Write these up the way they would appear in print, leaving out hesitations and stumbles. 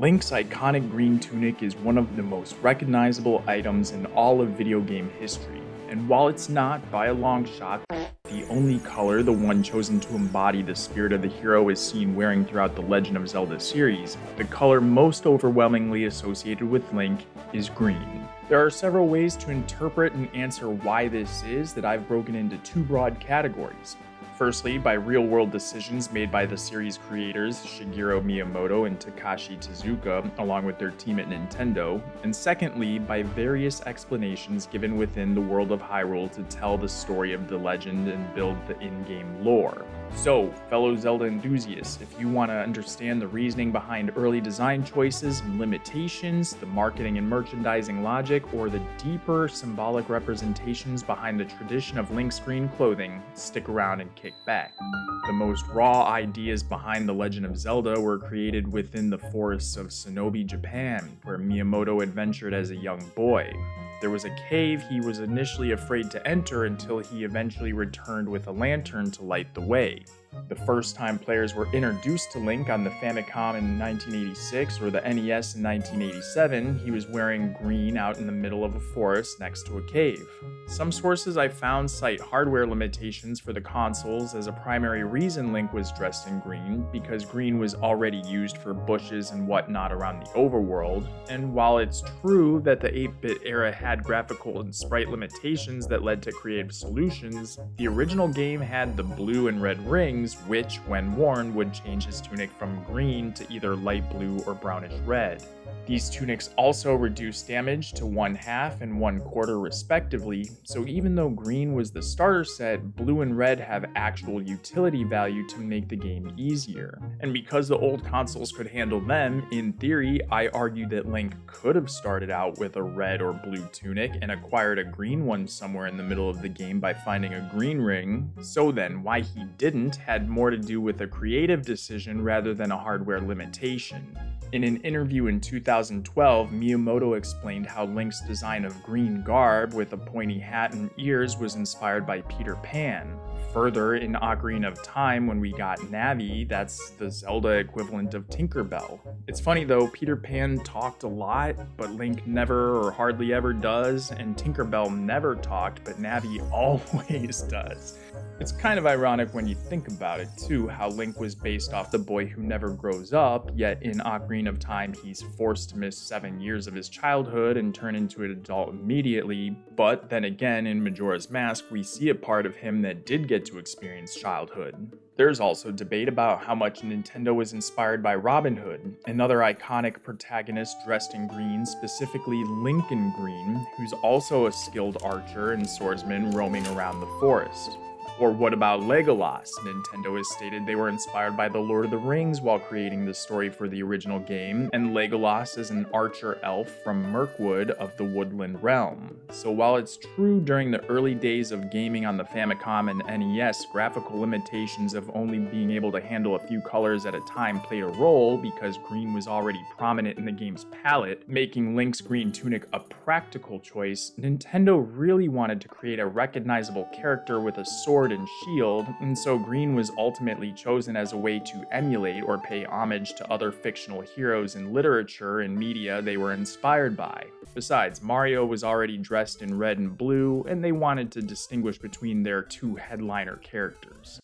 Link's iconic green tunic is one of the most recognizable items in all of video game history, and while it's not, by a long shot, the only color, the one chosen to embody the spirit of the hero is seen wearing throughout the Legend of Zelda series, the color most overwhelmingly associated with Link is green. There are several ways to interpret and answer why this is that I've broken into two broad categories. Firstly, by real-world decisions made by the series creators Shigeru Miyamoto and Takashi Tezuka, along with their team at Nintendo, and secondly, by various explanations given within the world of Hyrule to tell the story of the legend and build the in-game lore. So, fellow Zelda enthusiasts, if you want to understand the reasoning behind early design choices and limitations, the marketing and merchandising logic, or the deeper symbolic representations behind the tradition of Link's green clothing, stick around and kick back. The most raw ideas behind The Legend of Zelda were created within the forests of Shinobi, Japan, where Miyamoto adventured as a young boy. There was a cave he was initially afraid to enter until he eventually returned with a lantern to light the way. The first time players were introduced to Link on the Famicom in 1986 or the NES in 1987, he was wearing green out in the middle of a forest next to a cave. Some sources I found cite hardware limitations for the consoles as a primary reason Link was dressed in green, because green was already used for bushes and whatnot around the overworld, and while it's true that the 8-bit era had graphical and sprite limitations that led to creative solutions, the original game had the blue and red rings which, when worn, would change his tunic from green to either light blue or brownish red. These tunics also reduce damage to 1/2 and 1/4 respectively, so even though green was the starter set, blue and red have actual utility value to make the game easier. And because the old consoles could handle them, in theory, I argue that Link could have started out with a red or blue tunic and acquired a green one somewhere in the middle of the game by finding a green ring. So then, why he didn't had more to do with a creative decision rather than a hardware limitation. In an interview in 2012, Miyamoto explained how Link's design of green garb with a pointy hat and ears was inspired by Peter Pan. Further, in Ocarina of Time, when we got Navi, that's the Zelda equivalent of Tinkerbell. It's funny though, Peter Pan talked a lot, but Link never or hardly ever does, and Tinkerbell never talked, but Navi always does. It's kind of ironic when you think about it too, how Link was based off the boy who never grows up, yet in Ocarina of Time he's forced to miss 7 years of his childhood and turn into an adult immediately, but then again in Majora's Mask we see a part of him that did get to experience childhood. There's also debate about how much Nintendo was inspired by Robin Hood, another iconic protagonist dressed in green, specifically Link in green, who's also a skilled archer and swordsman roaming around the forest. Or what about Legolas? Nintendo has stated they were inspired by The Lord of the Rings while creating the story for the original game, and Legolas is an archer elf from Mirkwood of the Woodland Realm. So while it's true during the early days of gaming on the Famicom and NES, graphical limitations of only being able to handle a few colors at a time played a role because green was already prominent in the game's palette, making Link's green tunic a practical choice, Nintendo really wanted to create a recognizable character with a sword and shield, and so green was ultimately chosen as a way to emulate or pay homage to other fictional heroes in literature and media they were inspired by. Besides, Mario was already dressed in red and blue, and they wanted to distinguish between their two headliner characters.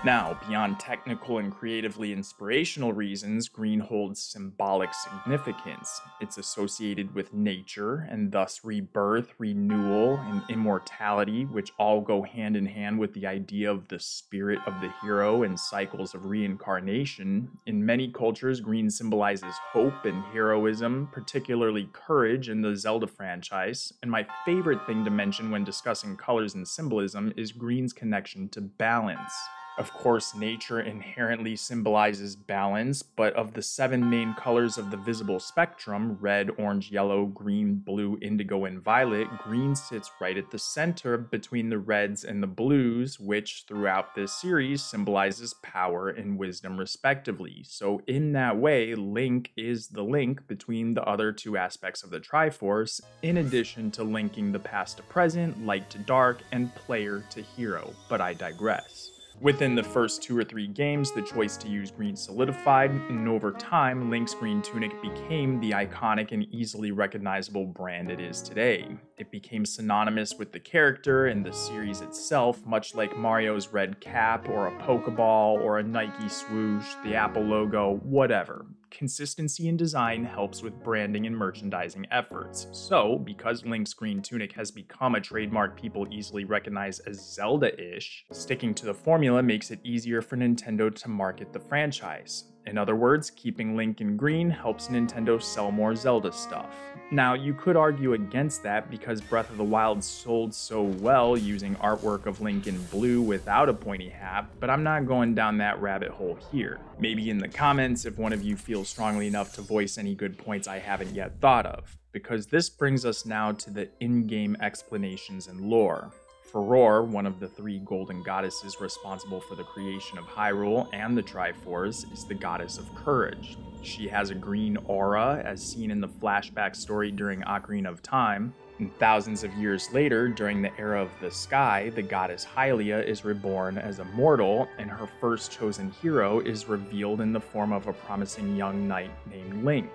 Now, beyond technical and creatively inspirational reasons, green holds symbolic significance. It's associated with nature, and thus rebirth, renewal, and immortality, which all go hand in hand with the idea of the spirit of the hero and cycles of reincarnation. In many cultures, green symbolizes hope and heroism, particularly courage in the Zelda franchise, and my favorite thing to mention when discussing colors and symbolism is green's connection to balance. Of course, nature inherently symbolizes balance, but of the 7 main colors of the visible spectrum, red, orange, yellow, green, blue, indigo, and violet, green sits right at the center between the reds and the blues, which throughout this series symbolizes power and wisdom respectively. So in that way, Link is the link between the other two aspects of the Triforce, in addition to linking the past to present, light to dark, and player to hero, but I digress. Within the first 2 or 3 games, the choice to use green solidified, and over time, Link's green tunic became the iconic and easily recognizable brand it is today. It became synonymous with the character and the series itself, much like Mario's red cap, or a Pokeball, or a Nike swoosh, the Apple logo, whatever. Consistency in design helps with branding and merchandising efforts. So, because Link's green tunic has become a trademark people easily recognize as Zelda-ish, sticking to the formula makes it easier for Nintendo to market the franchise. In other words, keeping Link in green helps Nintendo sell more Zelda stuff. Now, you could argue against that because Breath of the Wild sold so well using artwork of Link in blue without a pointy hat, but I'm not going down that rabbit hole here. Maybe in the comments if one of you feels strongly enough to voice any good points I haven't yet thought of, because this brings us now to the in-game explanations and lore. Furore, one of the 3 golden goddesses responsible for the creation of Hyrule and the Triforce, is the goddess of courage. She has a green aura, as seen in the flashback story during Ocarina of Time. And thousands of years later, during the era of the sky, the goddess Hylia is reborn as a mortal, and her first chosen hero is revealed in the form of a promising young knight named Link.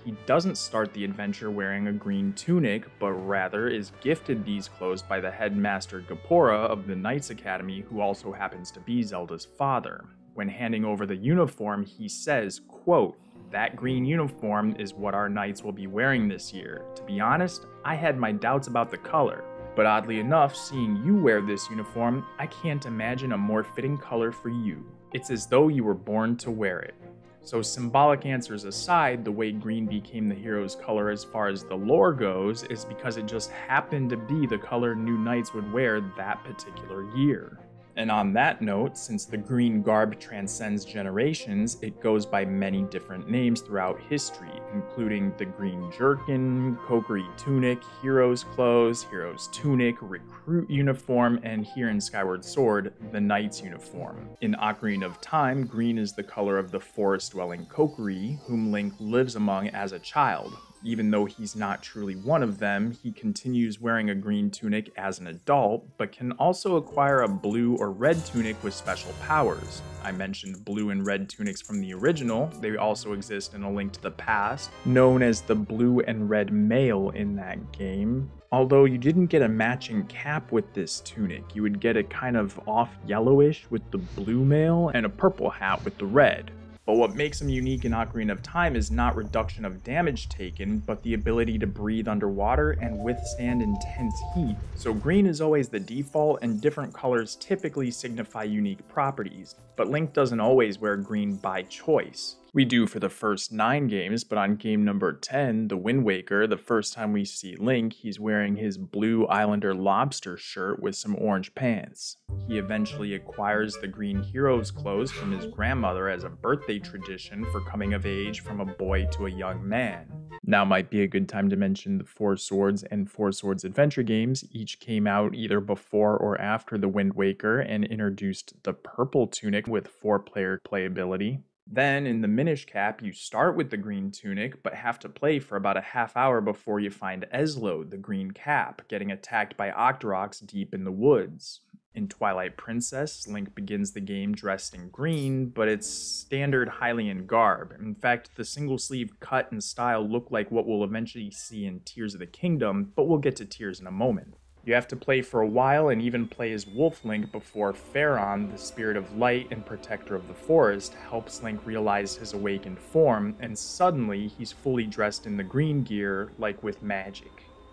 He doesn't start the adventure wearing a green tunic, but rather is gifted these clothes by the headmaster Gapora of the Knights Academy, who also happens to be Zelda's father. When handing over the uniform, he says, quote, "That green uniform is what our knights will be wearing this year. To be honest, I had my doubts about the color. But oddly enough, seeing you wear this uniform, I can't imagine a more fitting color for you. It's as though you were born to wear it." So symbolic answers aside, the way green became the hero's color as far as the lore goes is because it just happened to be the color new knights would wear that particular year. And on that note, since the green garb transcends generations, it goes by many different names throughout history, including the green jerkin, Kokiri tunic, hero's clothes, hero's tunic, recruit uniform, and here in Skyward Sword, the knight's uniform. In Ocarina of Time, green is the color of the forest-dwelling Kokiri, whom Link lives among as a child. Even though he's not truly one of them, he continues wearing a green tunic as an adult, but can also acquire a blue or red tunic with special powers. I mentioned blue and red tunics from the original. They also exist in A Link to the Past, known as the blue and red mail in that game. Although you didn't get a matching cap with this tunic, you would get a kind of off yellowish with the blue mail and a purple hat with the red. But what makes him unique in Ocarina of Time is not reduction of damage taken, but the ability to breathe underwater and withstand intense heat. So green is always the default, and different colors typically signify unique properties. But Link doesn't always wear green by choice. We do for the first 9 games, but on game number 10, the Wind Waker, the first time we see Link, he's wearing his blue Islander lobster shirt with some orange pants. He eventually acquires the green hero's clothes from his grandmother as a birthday tradition for coming of age from a boy to a young man. Now might be a good time to mention the Four Swords and Four Swords adventure games. Each came out either before or after the Wind Waker and introduced the purple tunic with 4-player playability. Then, in the Minish Cap, you start with the green tunic, but have to play for about a half hour before you find Eslo, the green cap, getting attacked by Octoroks deep in the woods. In Twilight Princess, Link begins the game dressed in green, but it's standard Hylian garb. In fact, the single-sleeve cut and style look like what we'll eventually see in Tears of the Kingdom, but we'll get to Tears in a moment. You have to play for a while and even play as Wolf Link before Pharaon, the spirit of light and protector of the forest, helps Link realize his awakened form, and suddenly he's fully dressed in the green gear, like with magic.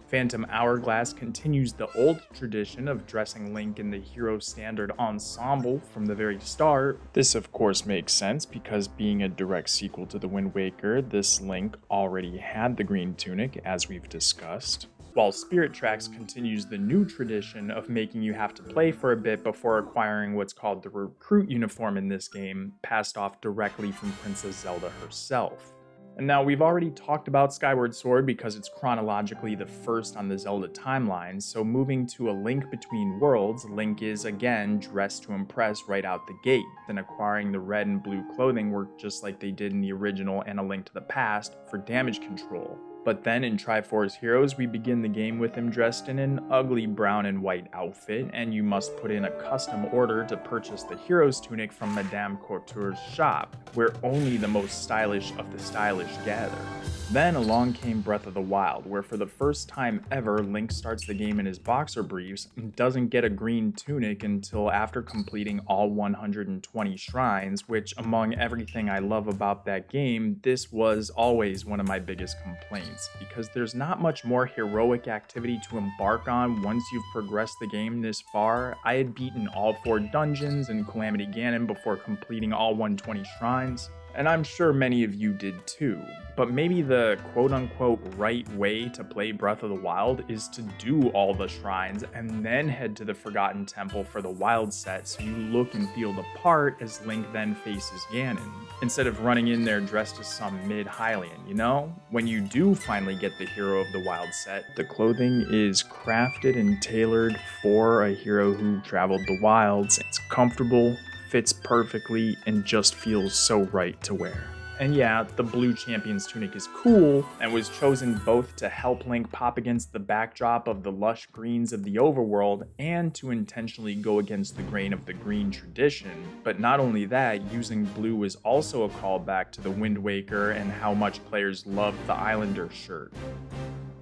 Phantom Hourglass continues the old tradition of dressing Link in the hero standard ensemble from the very start. This of course makes sense because being a direct sequel to the Wind Waker, this Link already had the green tunic, as we've discussed. While Spirit Tracks continues the new tradition of making you have to play for a bit before acquiring what's called the recruit uniform in this game, passed off directly from Princess Zelda herself. And now we've already talked about Skyward Sword because it's chronologically the first on the Zelda timeline, so moving to A Link Between Worlds, Link is again dressed to impress right out the gate, then acquiring the red and blue clothing worked just like they did in the original and A Link to the Past for damage control. But then in Triforce Heroes, we begin the game with him dressed in an ugly brown and white outfit, and you must put in a custom order to purchase the hero's tunic from Madame Couture's shop, where only the most stylish of the stylish gather. Then along came Breath of the Wild, where for the first time ever, Link starts the game in his boxer briefs and doesn't get a green tunic until after completing all 120 shrines, which among everything I love about that game, this was always one of my biggest complaints, because there's not much more heroic activity to embark on once you've progressed the game this far. I had beaten all 4 dungeons in Calamity Ganon before completing all 120 shrines, and I'm sure many of you did too. But maybe the quote-unquote right way to play Breath of the Wild is to do all the shrines and then head to the Forgotten Temple for the Wild set so you look and feel the part as Link then faces Ganon, instead of running in there dressed as some mid-Hylian, you know? When you do finally get the Hero of the Wild set, the clothing is crafted and tailored for a hero who traveled the wilds. It's comfortable, fits perfectly, and just feels so right to wear. And yeah, the blue champion's tunic is cool, and was chosen both to help Link pop against the backdrop of the lush greens of the overworld, and to intentionally go against the grain of the green tradition. But not only that, using blue was also a callback to the Wind Waker and how much players loved the Islander shirt.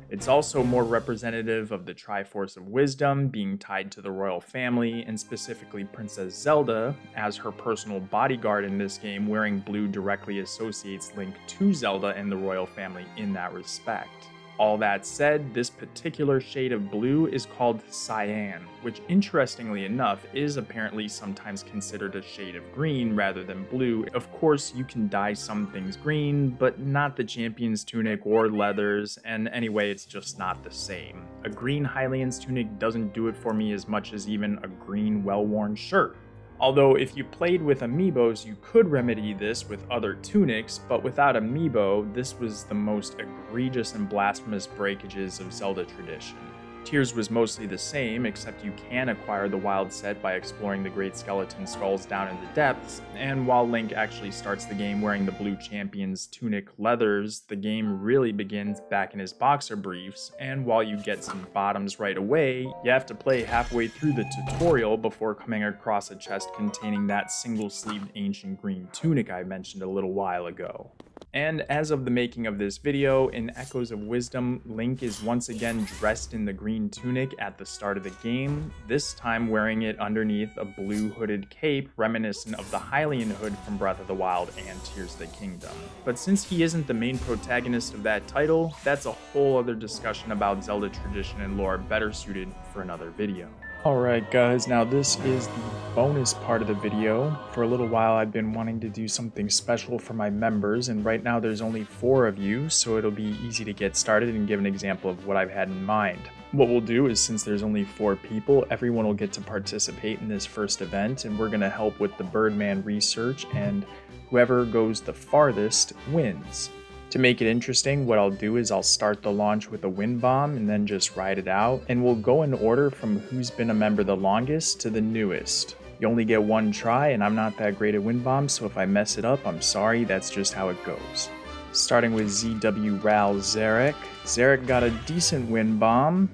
It's also more representative of the Triforce of Wisdom being tied to the royal family, and specifically Princess Zelda, as her personal bodyguard in this game. Wearing blue directly associates Link to Zelda and the royal family in that respect. All that said, this particular shade of blue is called cyan, which interestingly enough is apparently sometimes considered a shade of green rather than blue. Of course, you can dye some things green, but not the champion's tunic or leathers, and anyway, it's just not the same. A green Hylian's tunic doesn't do it for me as much as even a green well-worn shirt. Although if you played with amiibos, you could remedy this with other tunics, but without amiibo, this was the most egregious and blasphemous breakages of Zelda tradition. Tears was mostly the same, except you can acquire the wild set by exploring the Great Skeleton Skulls down in the depths, and while Link actually starts the game wearing the blue champion's tunic leathers, the game really begins back in his boxer briefs, and while you get some bottoms right away, you have to play halfway through the tutorial before coming across a chest containing that single-sleeved ancient green tunic I mentioned a little while ago. And as of the making of this video, in Echoes of Wisdom, Link is once again dressed in the green tunic at the start of the game, this time wearing it underneath a blue hooded cape reminiscent of the Hylian hood from Breath of the Wild and Tears of the Kingdom. But since he isn't the main protagonist of that title, that's a whole other discussion about Zelda tradition and lore better suited for another video. Alright guys, now this is the bonus part of the video. For a little while I've been wanting to do something special for my members, and right now there's only 4 of you, so it'll be easy to get started and give an example of what I've had in mind. What we'll do is, since there's only 4 people, everyone will get to participate in this first event, and we're going to help with the Birdman research, and whoever goes the farthest wins. To make it interesting, what I'll do is I'll start the launch with a wind bomb and then just ride it out, and we'll go in order from who's been a member the longest to the newest. You only get 1 try, and I'm not that great at wind bombs, so if I mess it up, I'm sorry, that's just how it goes. Starting with ZW Ral Zarek. Zarek got a decent wind bomb.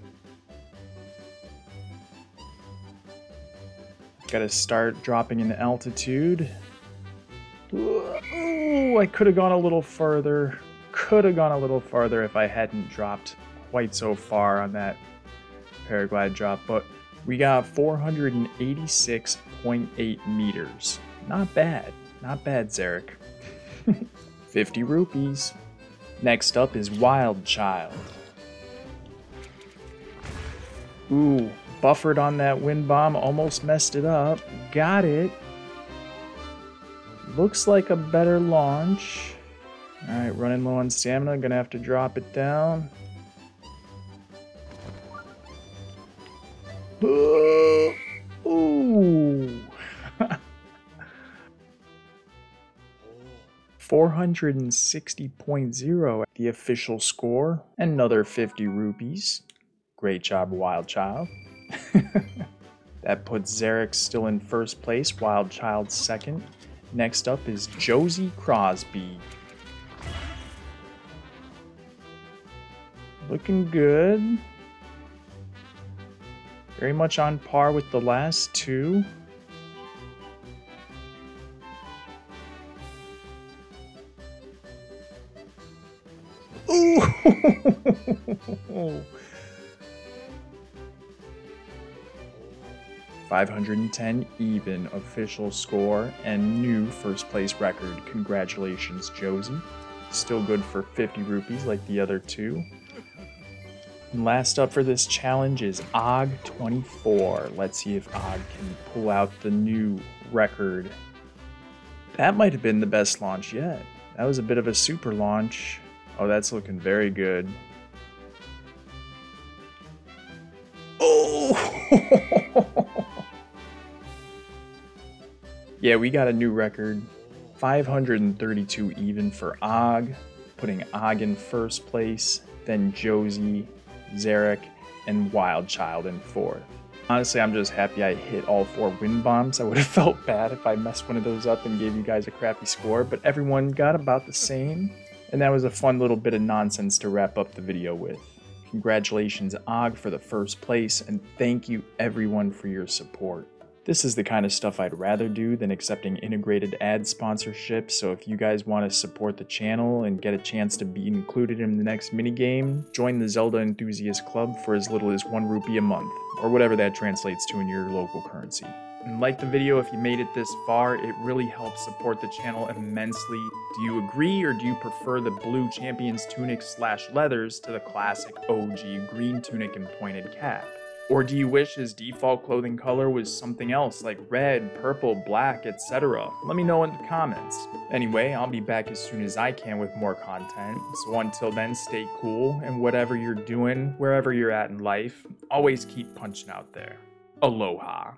Gotta start dropping in altitude. Ooh, I could have gone a little further. Could have gone a little farther if I hadn't dropped quite so far on that paraglide drop, but we got 486.8 meters. Not bad. Not bad, Zarek. 50 rupees. Next up is Wild Child. Ooh, buffered on that wind bomb, almost messed it up. Got it. Looks like a better launch. Alright, running low on stamina, gonna have to drop it down. Ooh! 460.0, the official score. Another 50 rupees. Great job, Wild Child. That puts Zarek still in first place, Wild Child second. Next up is Josie Crosby. Looking good. Very much on par with the last two. Ooh! 510 even official score and new first place record. Congratulations, Josie. Still good for 50 rupees like the other two. And last up for this challenge is Og24. Let's see if Og can pull out the new record. That might have been the best launch yet. That was a bit of a super launch. Oh, that's looking very good. Oh! Yeah, we got a new record. 532 even for Og, putting Og in first place, then Josie, Zarek, and Wild Child in fourth. Honestly, I'm just happy I hit all 4 wind bombs. I would have felt bad if I messed one of those up and gave you guys a crappy score, but everyone got about the same, and that was a fun little bit of nonsense to wrap up the video with. Congratulations, Og, for the first place, and thank you everyone for your support. This is the kind of stuff I'd rather do than accepting integrated ad sponsorships, so if you guys want to support the channel and get a chance to be included in the next minigame, join the Zelda Enthusiast Club for as little as 1 rupee a month, or whatever that translates to in your local currency. And like the video if you made it this far, it really helps support the channel immensely. Do you agree, or do you prefer the blue Champions tunic / leathers to the classic OG green tunic and pointed cap? Or do you wish his default clothing color was something else like red, purple, black, etc.? Let me know in the comments. Anyway, I'll be back as soon as I can with more content, so until then, stay cool, and whatever you're doing, wherever you're at in life, always keep punching out there. Aloha.